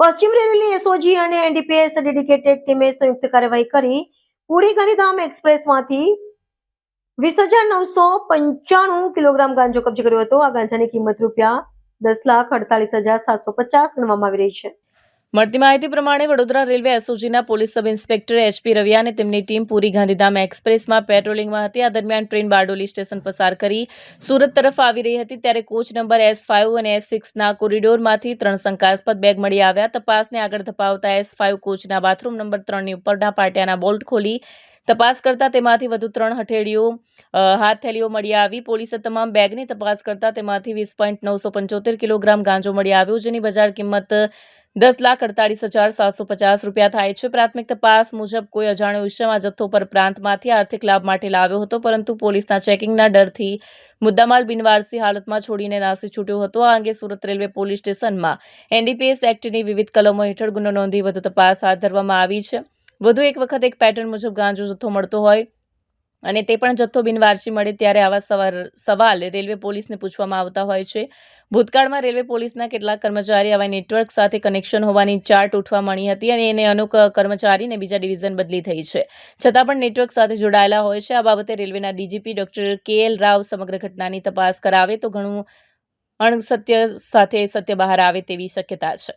પશ્ચિમ રેલવેની એસઓજી અને એનડીપીએસ ડેડિકેટેડ ટીમે સંયુક્ત કાર્યવાહી કરી પુરી ગાંધીધામ એક્સપ્રેસમાંથી 20,995 કિલોગ્રામ ગાંજો કબજે કર્યો હતો. આ ગાંજાની કિંમત ₹10,48,750 ગણવામાં આવી રહી છે. મળતી માહિતી પ્રમાણે વડોદરા રેલવે એસઓજીના police sub inspector HP Raviya અને તેમની ટીમ પુરી ગાંધીધામ એક્સપ્રેસમાં પેટ્રોલિંગમાં હતી. આ દરમિયાન ટ્રેન બારડોલી સ્ટેશન પસાર કરી સુરત તરફ આવી રહી હતી ત્યારે કોચ નંબર S5 અને S6ના કોરિડોરમાંથી 3 શંકાસ્પદ બેગ મળી આવ્યા. તપાસને આગળ ધપાવતા S5 કોચના બાથરૂમ નંબર 3ની ઉપરના પાટિયાના બોલ્ટ ખોલી તપાસ કરતા તેમાંથી વધુ 3 હાથ થેલીઓ મળી આવી. પોલીસે તમામ બેગની તપાસ કરતા તેમાંથી 20,975 કિલોગ્રામ ગાંજો મળી આવ્યો, જેની બજાર કિંમત ₹10,48,750 થાય છે. પ્રાથમિક તપાસ મુજબ કોઈ અજાણ્યો ઇસમ આ જથ્થો પરપ્રાંતમાંથી આર્થિક લાભ માટે લાવ્યો હતો, પરંતુ પોલીસના ચેકિંગના ડરથી મુદ્દામાલ બિનવારસી હાલતમાં છોડીને નાસી છૂટ્યો હતો. આ અંગે સુરત રેલવે પોલીસ સ્ટેશનમાં એનડીપીએસ એક્ટની વિવિધ કલમો હેઠળ ગુનો નોંધી વધુ તપાસ હાથ ધરવામાં આવી છે. વધુ એક વખત એક પેટર્ન મુજબ ગાંજો જથ્થો મળતો હોય અને તે પણ જથ્થો બિનવારસી મળે ત્યારે આવા સવાલ રેલવે પોલીસને પૂછવામાં આવતા હોય છે. ભૂતકાળમાં રેલવે પોલીસના કેટલાક કર્મચારી આવા નેટવર્ક સાથે કનેક્શન હોવાની ચાર્ટ ઉઠવા મળી હતી અને એને અનુક કર્મચારીને બીજા ડિવિઝન બદલી થઈ છે, છતાં પણ નેટવર્ક સાથે જોડાયેલા હોય છે. આ બાબતે રેલવેના ડીજીપી ડોક્ટર KL રાવ સમગ્ર ઘટનાની તપાસ કરાવે તો ઘણું અણસત્ય સાથે સત્ય બહાર આવે તેવી શક્યતા છે.